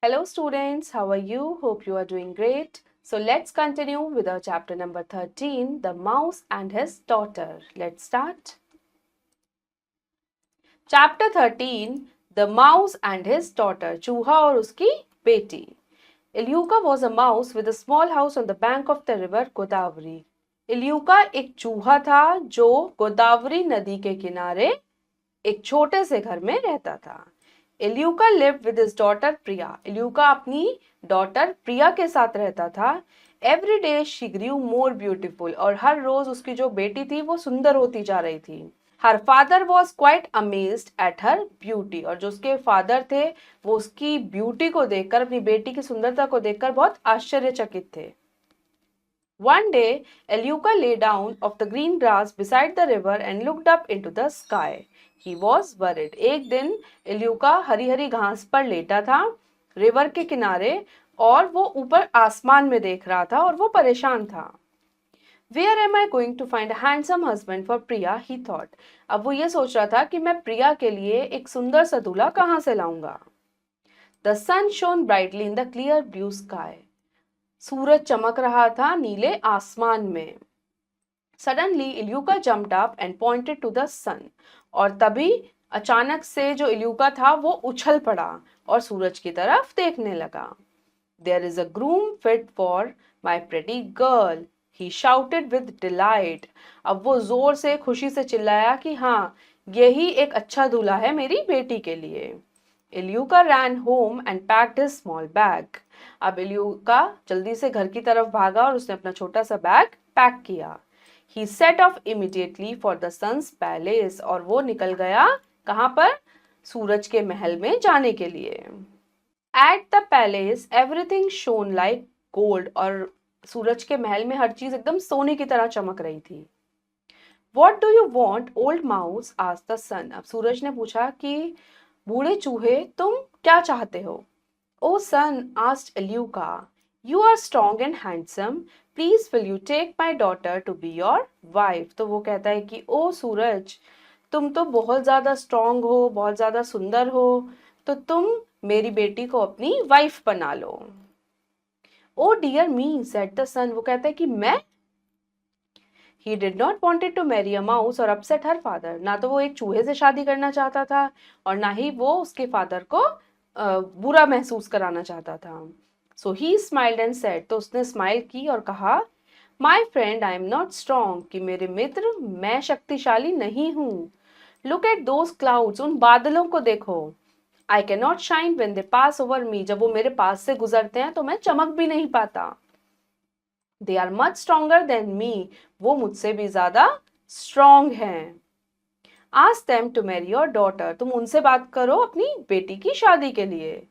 Hello students, how are you? Hope you are doing great. So let's continue with our chapter number 13, The Mouse and His Daughter. Let's start. Chapter 13, The Mouse and His Daughter, चूहा और उसकी बेटी. Ilyuka was a mouse with a small house on the bank of the river Godavari. इल्यूका एक चूहा था जो गोदावरी नदी के किनारे एक छोटे से घर में रहता था. इल्यूका लिव्ड विद हिज डॉटर प्रिया. इल्यूका अपनी डॉटर प्रिया के साथ रहता था. Every day she Guru more beautiful. और हर रोज उसकी जो बेटी थी वो सुंदर होती जा रही थी. Her father was quite amazed eight her beauty. और जो उसके फादर थे वो उसकी ब्यूटी को देखकर, अपनी बेटी की सुंदरता को देखकर बहुत आश्चर्यचकित थे. One day, Ilyuka lay down of the green grass beside the river and looked up into the sky. He was worried. एक दिन इल्यूका हरी हरी घास पर लेटा था रिवर के किनारे और वो ऊपर आसमान में देख रहा था और वो परेशान था. Where am I going to find a handsome husband for Priya? He thought. अब वो ये सोच रहा था कि मैं प्रिया के लिए एक सुंदर सा दूल्हा कहाँ से लाऊंगा. The sun shone brightly in the clear blue sky. सूरज चमक रहा था नीले आसमान में. Suddenly Iluka jumped up and pointed to the sun. और तभी अचानक से जो इल्यूका था वो उछल पड़ा और सूरज की तरफ देखने लगा. There is a groom fit for my pretty girl, he shouted with delight. अब वो जोर से खुशी से चिल्लाया कि हाँ, यही एक अच्छा दूल्हा है मेरी बेटी के लिए. Iluka ran home and packed his small bag. अब इल्यूका जल्दी से घर की तरफ भागा और उसने अपना छोटा सा बैग पैक किया. He set off immediately for the sun's palace. और वो निकल गया कहाँ पर? सूरज के महल में जाने के लिए. At the palace everything shone like gold. और सूरज के महल में हर चीज एकदम सोने की तरह चमक रही थी. What do you want, old mouse? asked the sun. अब सूरज ने पूछा कि बूढ़े चूहे तुम क्या चाहते हो? Oh son, asked Ilyuka, you are strong and handsome. Please will you take my daughter to be your wife? तो वो कहता है कि ओ सूरज, तुम तो बहुत ज़्यादा स्ट्रॉन्ग हो, बहुत ज़्यादा सुंदर हो, तो तुम मेरी बेटी को अपनी वाइफ बना लो. ओ डियर मी, सेड द सन. वो कहता है कि मैं. He did not wanted to marry a mouse और upset her father. ना तो वो एक चूहे से शादी करना चाहता था और ना ही वो उसके फादर को बुरा महसूस कराना चाहता था. So he smiled and said. तो उसने स्माइल की और कहा, My friend, I am not strong. कि मेरे मित्र, मैं शक्तिशाली नहीं हूँ. Look at those clouds. उन बादलों को देखो. I cannot shine when they pass over me. जब वो मेरे पास से गुजरते हैं तो मैं चमक भी नहीं पाता. They are much stronger than me. वो मुझसे भी ज्यादा स्ट्रॉन्ग हैं. Ask them to marry your daughter. तुम उनसे बात करो अपनी बेटी की शादी के लिए.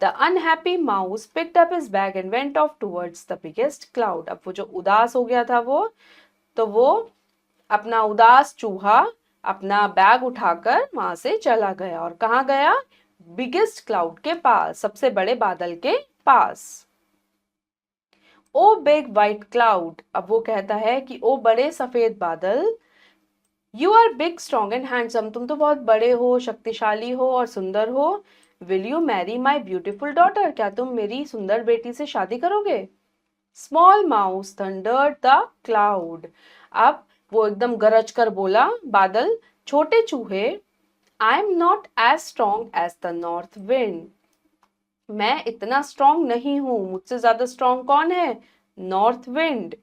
The unhappy mouse picked up his bag and went off towards the biggest cloud. अब वो जो उदास हो गया था वो अपना उदास चूहा अपना बैग उठाकर वहां से चला गया. और कहाँ गया? बिगेस्ट क्लाउड के पास, सबसे बड़े बादल के पास. Oh big white cloud. अब वो कहता है कि ओ बड़े सफेद बादल, you are big strong and handsome. तुम तो बहुत बड़े हो, शक्तिशाली हो और सुंदर हो. Will you marry my beautiful daughter? क्या तुम मेरी सुंदर बेटी से शादी करोगे? Small mouse thundered the cloud. अब वो एकदम गरज कर बोला बादल, छोटे चूहे, I am not as strong as the north wind. मैं इतना स्ट्रॉन्ग नहीं हूं. मुझसे ज्यादा स्ट्रॉन्ग कौन है? North wind.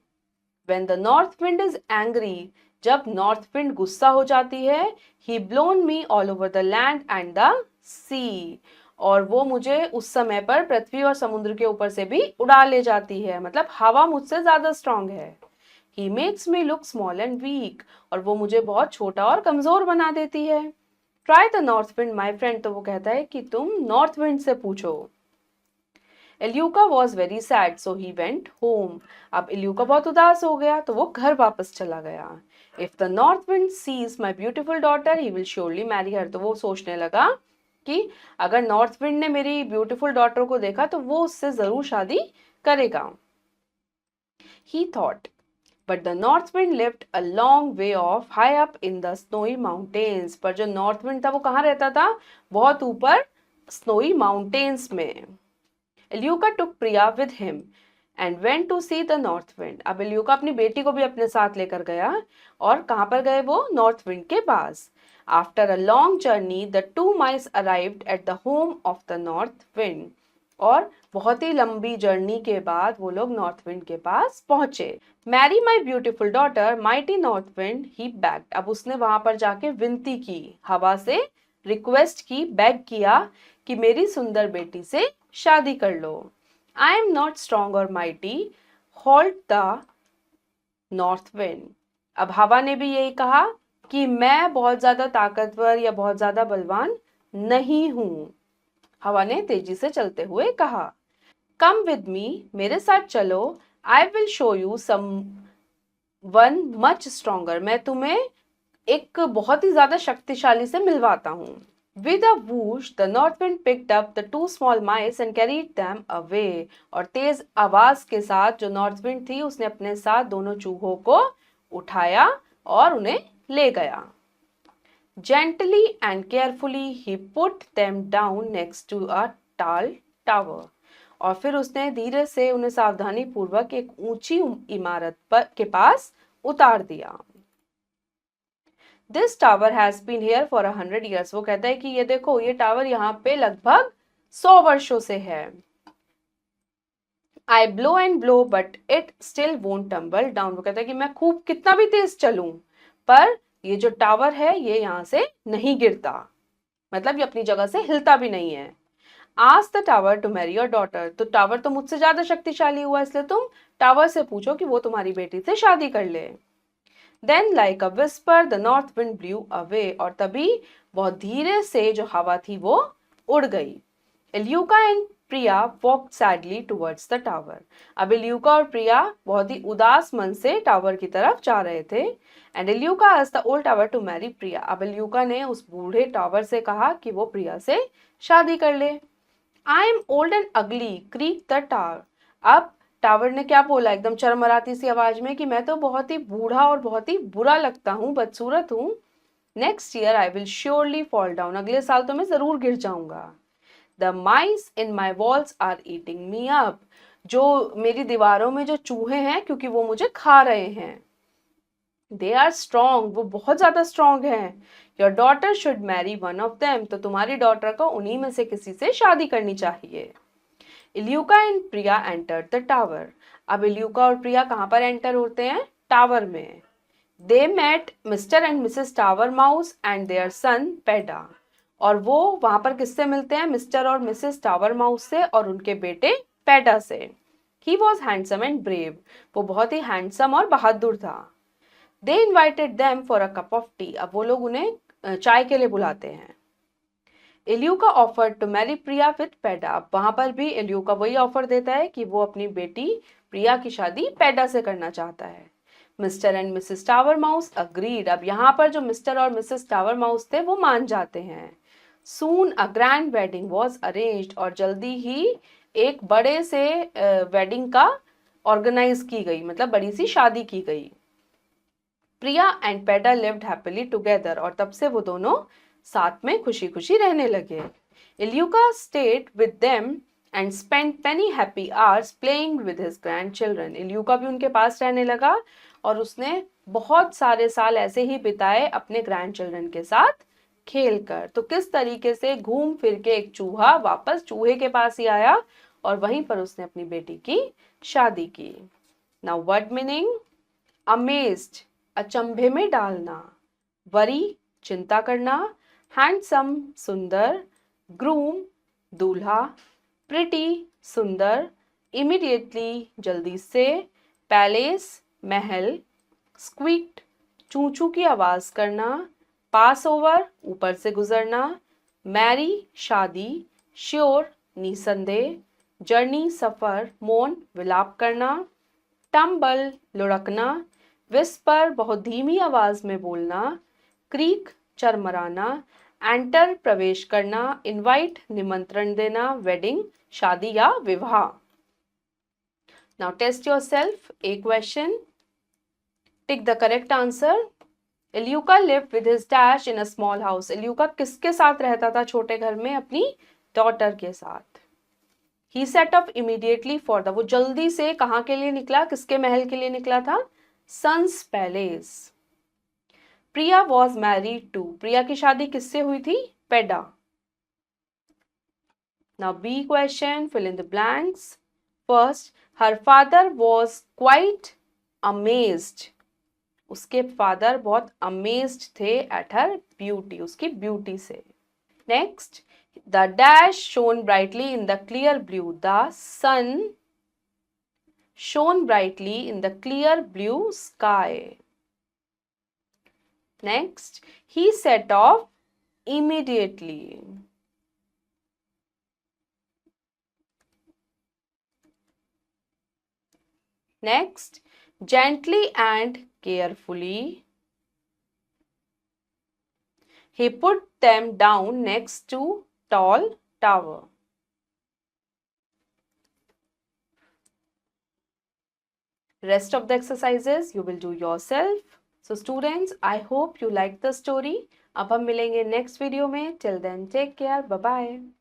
When the north wind is angry, जब नॉर्थ विंड गुस्सा हो जाती है, he blown me all over the land and the sea. और वो मुझे उस समय पर पृथ्वी और समुद्र के ऊपर से भी उड़ा ले जाती है. मतलब हवा मुझसे ज्यादा स्ट्रॉन्ग है. He makes me look small and weak. और वो मुझे बहुत छोटा और कमजोर बना देती है. Try the north wind, my friend. तो वो कहता है कि तुम नॉर्थ विंड से पूछो. Iluka was very sad so he went home. अब इल्यूका बहुत उदास हो गया तो वो घर वापस चला गया. If the north wind sees my beautiful daughter he will surely marry her. तो वो सोचने लगा कि अगर नॉर्थ विंड ने मेरी ब्यूटिफुल डॉटर को देखा तो वो उससे जरूर शादी करेगा. ही thought. But the north wind lived a long way of high up in the snowy mountains. पर जो नॉर्थ विंड था वो कहाँ रहता था? बहुत ऊपर स्नोई माउंटेन्स में. Iluka took Priya with him and went to see the north wind. अब इल्यूका अपनी बेटी को भी अपने साथ लेकर गया और कहाँ पर गए वो? नॉर्थ विंड के पास। After a long journey the two mice arrived at the home of the north wind. और बहुत ही लंबी जर्नी के बाद वो लोग नॉर्थ विंड के पास पहुंचे। Marry my beautiful daughter mighty north wind he begged. अब उसने वहां पर जाके विनती की, हवा से रिक्वेस्ट की, बेग किया कि मेरी सुंदर बेटी से शादी कर लो। आई एम नॉट स्ट्रॉन्ग और mighty, hold the north wind. अब हवा ने भी यही कहा कि मैं बहुत ज्यादा ताकतवर या बहुत ज्यादा बलवान नहीं हूं। हवा ने तेजी से चलते हुए कहा, कम विद मी, मेरे साथ चलो, I will show you someone much stronger, मैं तुम्हें एक बहुत ही ज्यादा शक्तिशाली से मिलवाता हूँ। With a whoosh, the north wind picked up the two small mice and carried them away. और तेज आवाज के साथ जो नॉर्थ विंड थी उसने अपने साथ दोनों चूहों को उठाया और उन्हें ले गया। Gently and carefully he put them down next to a tall tower. और फिर उसने धीरे से उन्हें सावधानी पूर्वक एक ऊंची इमारत पर के पास उतार दिया। This tower has been here for 100 years। वो कहता है कि ये देखो, ये टावर यहाँ पे लगभग 100 वर्षों से है। I blow and blow but it still won't tumble down. वो कहता है कि मैं खूब कितना भी तेज चलूं पर ये जो टावर है ये यहाँ से नहीं गिरता, मतलब ये अपनी जगह से हिलता भी नहीं है। Ask the tower to marry your daughter. तो टावर तो मुझसे ज्यादा शक्तिशाली हुआ, इसलिए तुम टावर से पूछो कि वो तुम्हारी बेटी से शादी कर ले। Then like a whisper the north wind blew away. और तभी बहुत धीरे से जो हवा थी वो उड़ गई। Iluka and Priya walked sadly towards the tower. अब इल्यूका और प्रिया बहुत ही उदास मन से टावर की तरफ जा रहे थे। And Iluka asked the old tower to marry Priya. अब इल्यूका ने उस बूढ़े टावर से कहा कि वो प्रिया से शादी कर ले। आई एम ओल्ड एंड अगली, क्रीक द टावर। अब टावर ने क्या बोला एकदम चरमराती सी आवाज में कि मैं तो बहुत ही बूढ़ा और बहुत ही बुरा लगता हूँ, बदसूरत हूँ। Next year I will surely fall down. अगले साल तो मैं जरूर गिर जाऊंगा। The mice in my walls are eating me up. जो मेरी दीवारों में जो चूहे हैं, क्योंकि वो मुझे खा रहे हैं। दे आर स्ट्रॉन्ग, वो बहुत ज्यादा स्ट्रॉन्ग हैं। Your daughter should Mary one of them. तो तुम्हारी डॉटर को उन्हीं में से किसी से शादी करनी चाहिए। Iluka and Priya enter the tower. अब इल्यूका और प्रिया कहाँ पर एंटर होते हैं? टावर में। They met Mr and Mrs tower mouse and their son Peda. और वो वहां पर किससे मिलते हैं? मिस्टर और मिसेस टावर माउस से और उनके बेटे पेडा से। He was handsome and brave. वो बहुत ही हैंडसम और बहादुर था। They invited them for a cup of tea. अब वो लोग उन्हें चाय के लिए बुलाते हैं। Iluka offer to marry Priya with Peda. अब वहां पर भी इल्यूका वही ऑफर देता है कि वो अपनी बेटी प्रिया की शादी पेडा से करना चाहता है। Mister and Mrs tower mouse agreed. अब यहाँ पर जो मिस्टर और मिसेस टावर माउस थे वो मान जाते हैं। Soon a grand wedding was arranged. और जल्दी ही एक बड़े से वेडिंग का ऑर्गेनाइज की गई, मतलब बड़ी सी शादी की गई। Priya and Peda lived happily together. और तब से वो दोनों साथ में खुशी खुशी रहने लगे। Iluka stayed with them and spend many happy hours playing with his grandchildren. Iluka भी उनके पास रहने लगा और उसने बहुत सारे साल ऐसे ही बिताए अपने ग्रैंड चिल्ड्रन के साथ खेल कर। तो किस तरीके से घूम फिर के एक चूहा वापस चूहे के पास ही आया और वहीं पर उसने अपनी बेटी की शादी की। नाउ वर्ड मीनिंग: अमेज्ड, अचंभे में डालना। वरी, चिंता करना। हैंडसम, सुंदर। ग्रूम, दूल्हा। प्रिटी, सुंदर। इमीडिएटली, जल्दी से। पैलेस, महल। स्क्वीक्ड, चू चू की आवाज करना। पास ओवर, ऊपर से गुजरना। मैरी, शादी। श्योर, निसंदेह। जर्नी, सफर। मोन, विलाप करना। टम्बल, लुढ़कना। विस्पर, बहुत धीमी आवाज में बोलना। क्रीक, चरमराना। एंटर, प्रवेश करना। इनवाइट, निमंत्रण देना। वेडिंग, शादी या विवाह। Now test yourself. A question, tick the correct answer. Iluka lived with his dash in a small house. Iluka किसके साथ रहता था छोटे घर में? अपनी डॉटर के साथ। He set off immediately for the, वो जल्दी से कहाँ के लिए निकला, किसके महल के लिए निकला था, sun's palace. Priya was married to, Priya की शादी किससे हुई थी, Peda. Now B question, fill in the blanks. First, her father was quite amazed. उसके फादर बहुत अमेज्ड थे एट हर ब्यूटी, उसकी ब्यूटी से। Next, the dash shone brightly in the clear blue, the sun shone brightly in the clear blue sky. Next, he set off immediately. Next, gently and carefully, he put them down next to tall tower. Rest of the exercises you will do yourself. So students, I hope you liked the story. अब हम मिलेंगे next video में. Till then, take care. Bye bye.